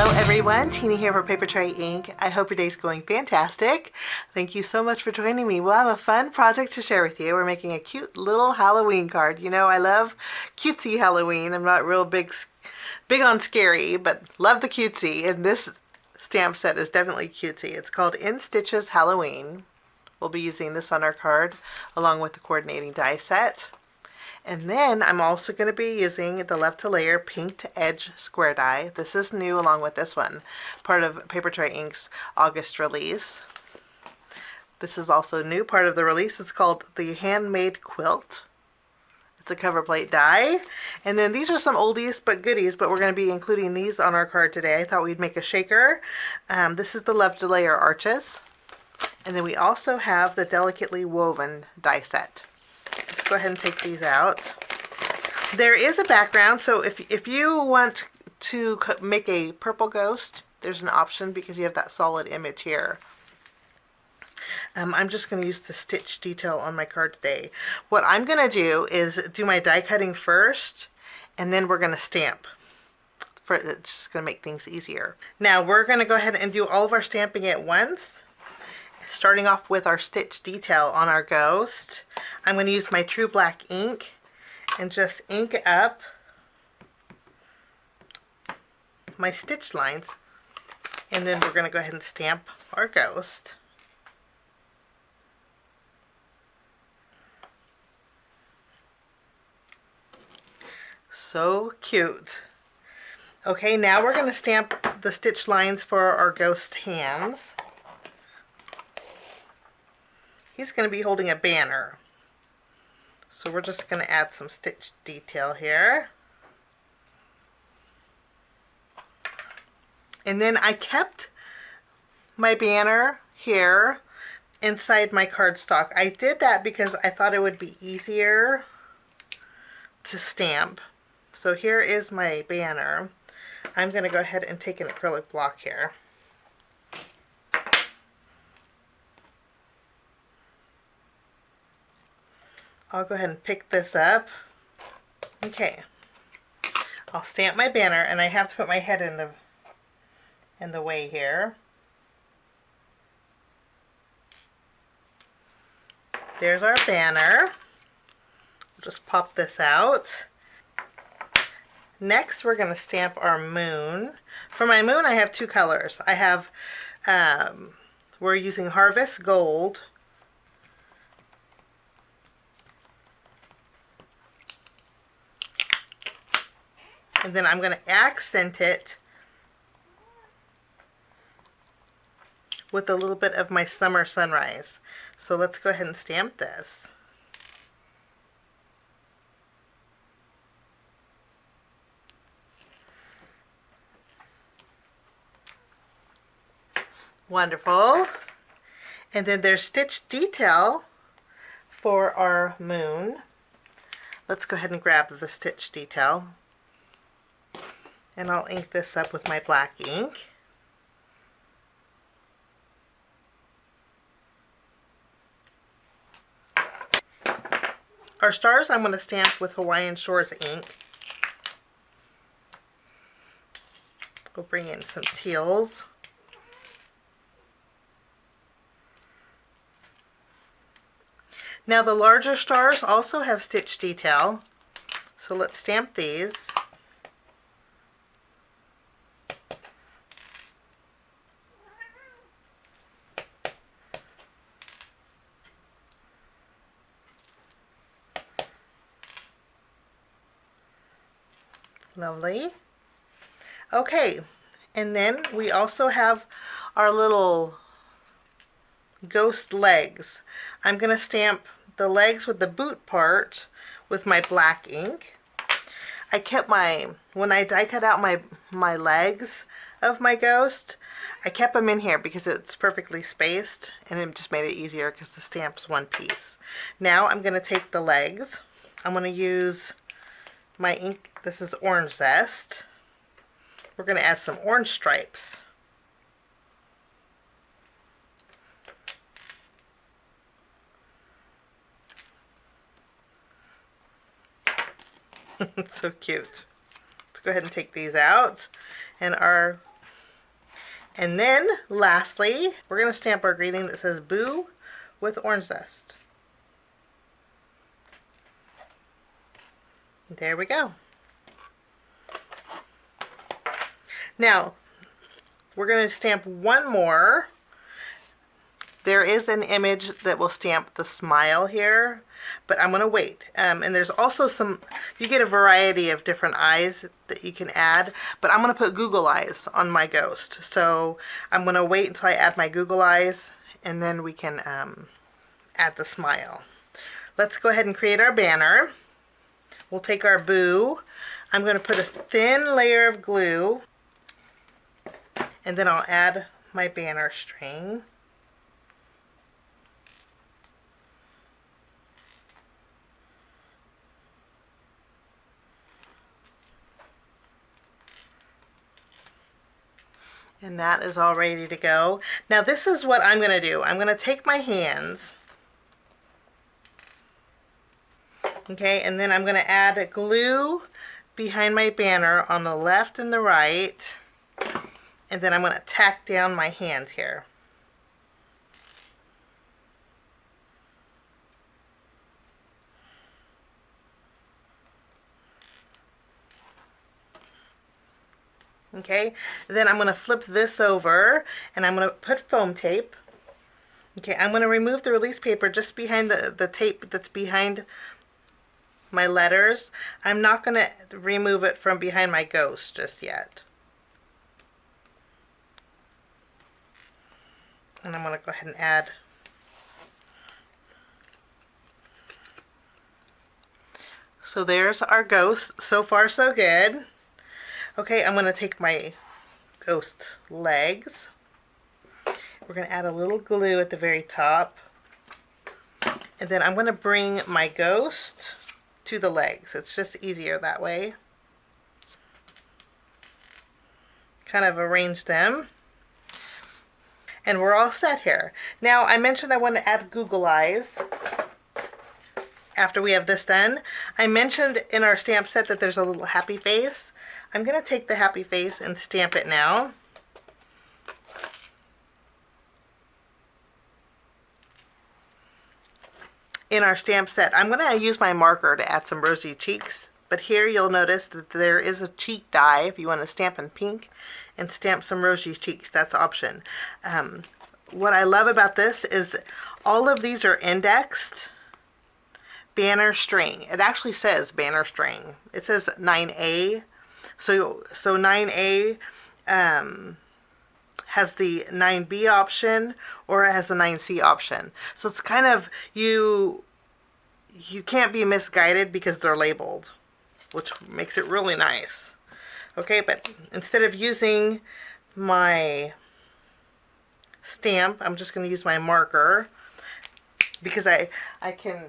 Hello everyone, Tina here for Papertrey Ink. I hope your day's going fantastic. Thank you so much for joining me. We'll have a fun project to share with you. We're making a cute little Halloween card. You know, I love cutesy Halloween. I'm not real big on scary, but love the cutesy. And this stamp set is definitely cutesy. It's called In Stitches Halloween. We'll be using this on our card along with the coordinating die set. And then I'm also going to be using the Love to Layer Pink to Edge square die. This is new along with this one, part of Papertrey Ink's August release. This is also new, part of the release. It's called the Handmade Quilt. It's a cover plate die. And then these are some oldies but goodies, but we're going to be including these on our card today. I thought we'd make a shaker. This is the Love to Layer Arches. And then we also have the Delicately Woven die set. Let's go ahead and take these out. There is a background, so if you want to make a purple ghost, there's an option because you have that solid image here. I'm just going to use the stitch detail on my card today. What I'm going to do is do my die cutting first, and then we're going to stamp. It's just going to make things easier. Now we're going to go ahead and do all of our stamping at once. Starting off with our stitch detail on our ghost, I'm going to use my True Black ink and just ink up my stitch lines, and then we're going to go ahead and stamp our ghost. So cute. Okay, now we're going to stamp the stitch lines for our ghost hands. He's going to be holding a banner. So we're just going to add some stitch detail here. And then I kept my banner here inside my cardstock. I did that because I thought it would be easier to stamp. So here is my banner. I'm going to go ahead and take an acrylic block here. I'll go ahead and pick this up. Okay. I'll stamp my banner, and I have to put my head in the way here. There's our banner. We'll just pop this out. Next, we're going to stamp our moon. For my moon, I have two colors. I have, we're using Harvest Gold. And then I'm going to accent it with a little bit of my Summer Sunrise. So let's go ahead and stamp this. Wonderful. And then there's stitch detail for our moon. Let's go ahead and grab the stitch detail. And I'll ink this up with my black ink. Our stars I'm going to stamp with Hawaiian Shores ink. We'll bring in some teals. Now the larger stars also have stitch detail, so let's stamp these. Lovely. Okay, and then we also have our little ghost legs. I'm going to stamp the legs with the boot part with my black ink. I kept when I die cut out my legs of my ghost, I kept them in here because it's perfectly spaced, and it just made it easier because the stamp's one piece. Now I'm going to take the legs. I'm going to use my ink. This is Orange Zest. We're going to add some orange stripes. So cute. Let's go ahead and take these out. And our And then lastly, we're going to stamp our greeting that says Boo with orange zest. There we go. Now, we're going to stamp one more. There is an image that will stamp the smile here, but I'm going to wait. And there's also some, you get a variety of different eyes that you can add, but I'm going to put Google eyes on my ghost. So I'm going to wait until I add my Google eyes, and then we can add the smile. Let's go ahead and create our banner. We'll take our Boo. I'm going to put a thin layer of glue, and then I'll add my banner string. And that is all ready to go. Now this is what I'm going to do. I'm going to take my hands, okay, and then I'm going to add glue behind my banner on the left and the right, and then I'm going to tack down my hand here. Okay, then I'm going to flip this over and I'm going to put foam tape. Okay, I'm going to remove the release paper just behind the tape that's behind my letters. I'm not going to remove it from behind my ghost just yet. And I'm going to go ahead and add. So there's our ghost. So far so good. Okay, I'm going to take my ghost legs. We're going to add a little glue at the very top. And then I'm going to bring my ghost to the legs. It's just easier that way. Kind of arrange them. And we're all set here. Now, I mentioned I want to add Google eyes after we have this done. I mentioned in our stamp set that there's a little happy face. I'm going to take the happy face and stamp it now. In our stamp set, I'm going to use my marker to add some rosy cheeks. But here you'll notice that there is a cheek die if you want to stamp in pink and stamp some rosy cheeks. That's the option. What I love about this is all of these are indexed banner string. It actually says banner string. It says 9A. So 9A has the 9B option, or it has the 9C option. So it's kind of, you can't be misguided because they're labeled, which makes it really nice. Okay, but instead of using my stamp, I'm just going to use my marker because I can...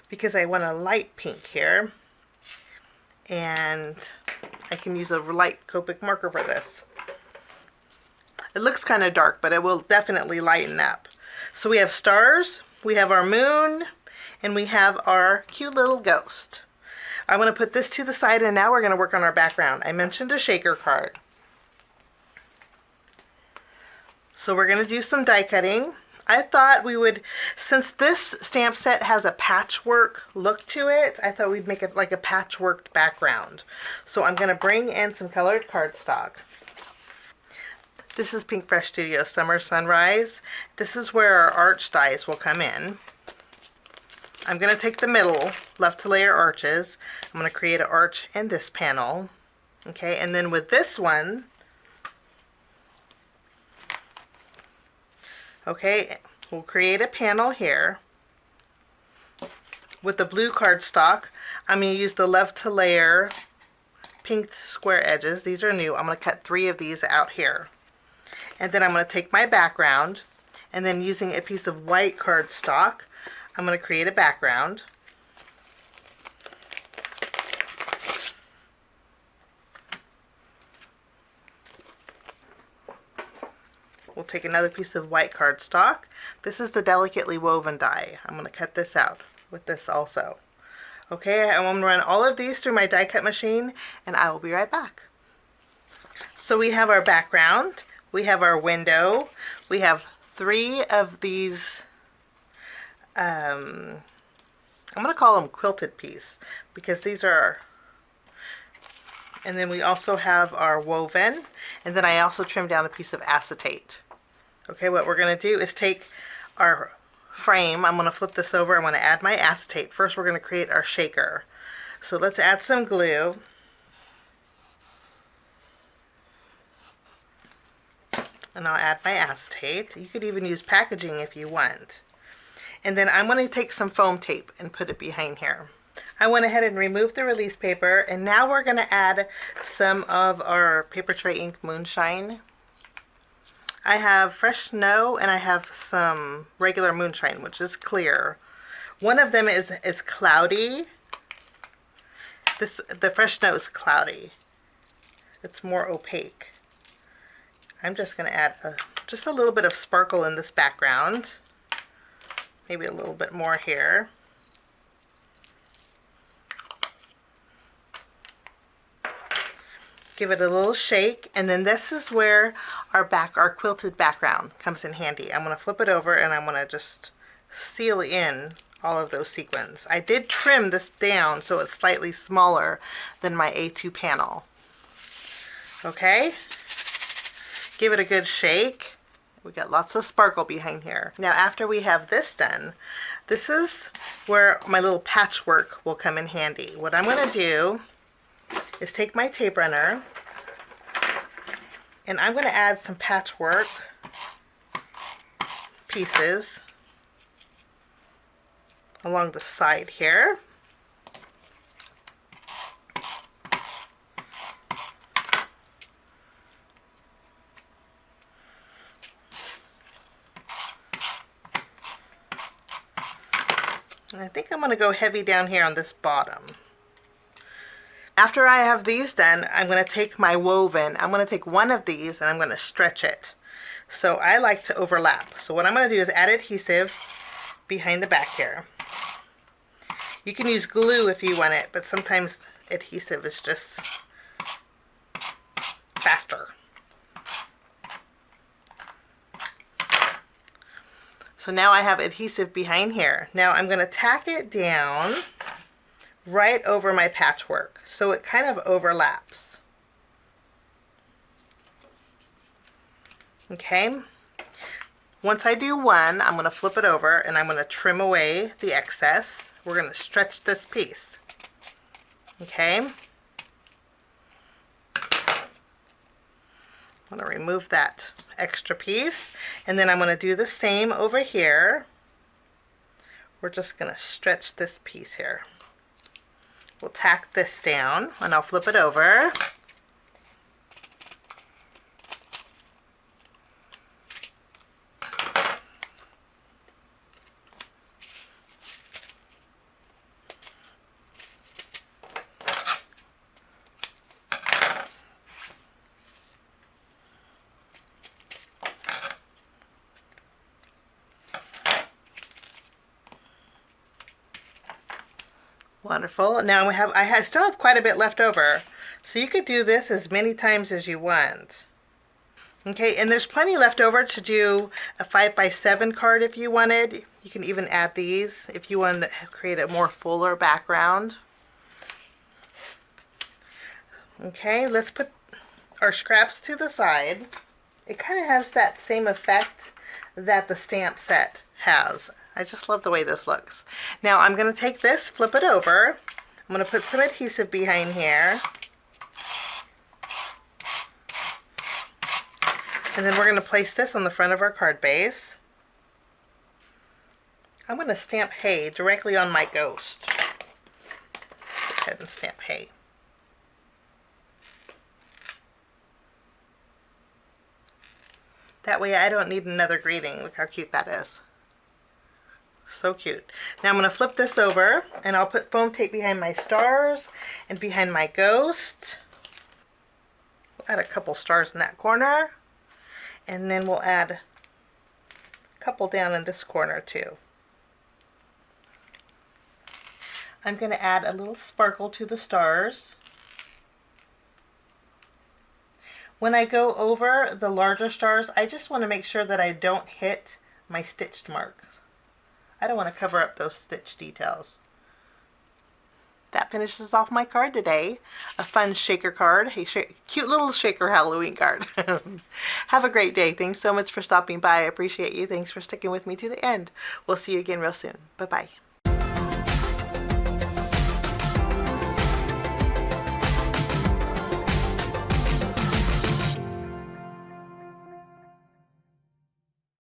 because I want a light pink here, and I can use a light Copic marker for this. It looks kind of dark, but it will definitely lighten up. So we have stars, we have our moon, and we have our cute little ghost. I'm going to put this to the side, and now we're going to work on our background. I mentioned a shaker card. So we're going to do some die cutting. I thought we would, since this stamp set has a patchwork look to it, I thought we'd make it like a patchworked background. So I'm going to bring in some colored cardstock. This is Pink Fresh Studio Summer Sunrise. This is where our arch dies will come in. I'm going to take the middle, left to layer arches. I'm going to create an arch in this panel. Okay, and then with this one, okay, we'll create a panel here. With the blue cardstock, I'm going to use the left to layer pink square edges. These are new. I'm going to cut 3 of these out here. And then I'm going to take my background, and then using a piece of white cardstock, I'm going to create a background. We'll take another piece of white cardstock. This is the delicately woven die. I'm going to cut this out with this also. Okay, I'm going to run all of these through my die cut machine and I will be right back. So we have our background, we have our window, we have 3 of these, I'm going to call them quilted piece because these are, and then we also have our woven, and then I also trimmed down a piece of acetate. Okay, what we're going to do is take our frame, I'm going to flip this over, I'm going to add my acetate. First we're going to create our shaker. So let's add some glue. And I'll add my acetate. You could even use packaging if you want. And then I'm going to take some foam tape and put it behind here. I went ahead and removed the release paper, and now we're going to add some of our Papertrey Ink Moonshine. I have fresh snow and I have some regular moonshine, which is clear. One of them is cloudy. The fresh snow is cloudy. It's more opaque. I'm just going to add just a little bit of sparkle in this background. Maybe a little bit more here. Give it a little shake, and then this is where our quilted background comes in handy. I'm going to flip it over and I'm going to just seal in all of those sequins. I did trim this down so it's slightly smaller than my A2 panel. Okay? Give it a good shake. We got lots of sparkle behind here. Now after we have this done, this is where my little patchwork will come in handy. What I'm going to do is take my tape runner and I'm going to add some patchwork pieces along the side here. And I think I'm going to go heavy down here on this bottom. After I have these done, I'm going to take my woven. I'm going to take one of these and I'm going to stretch it. So I like to overlap. So what I'm going to do is add adhesive behind the back here. You can use glue if you want it, but sometimes adhesive is just faster. So now I have adhesive behind here. Now I'm going to tack it down right over my patchwork so it kind of overlaps. Okay. Once I do one, I'm going to flip it over and I'm going to trim away the excess. We're going to stretch this piece. Okay. I'm going to remove that extra piece, and then I'm going to do the same over here. We're just going to stretch this piece here. We'll tack this down and I'll flip it over. Wonderful. Now I still have quite a bit left over, so you could do this as many times as you want. Okay, and there's plenty left over to do a 5x7 card if you wanted. You can even add these if you want to create a more fuller background. Okay, let's put our scraps to the side. It kind of has that same effect that the stamp set has. I just love the way this looks. Now I'm going to take this, flip it over. I'm going to put some adhesive behind here. And then we're going to place this on the front of our card base. I'm going to stamp hay directly on my ghost. Go ahead and stamp hay. That way I don't need another greeting. Look how cute that is. So cute. Now I'm going to flip this over and I'll put foam tape behind my stars and behind my ghost. We'll add a couple stars in that corner. And then we'll add a couple down in this corner too. I'm going to add a little sparkle to the stars. When I go over the larger stars, I just want to make sure that I don't hit my stitched mark. I don't want to cover up those stitch details. That finishes off my card today. A fun shaker card. Hey, cute little shaker Halloween card. Have a great day. Thanks so much for stopping by. I appreciate you. Thanks for sticking with me to the end. We'll see you again real soon. Bye-bye.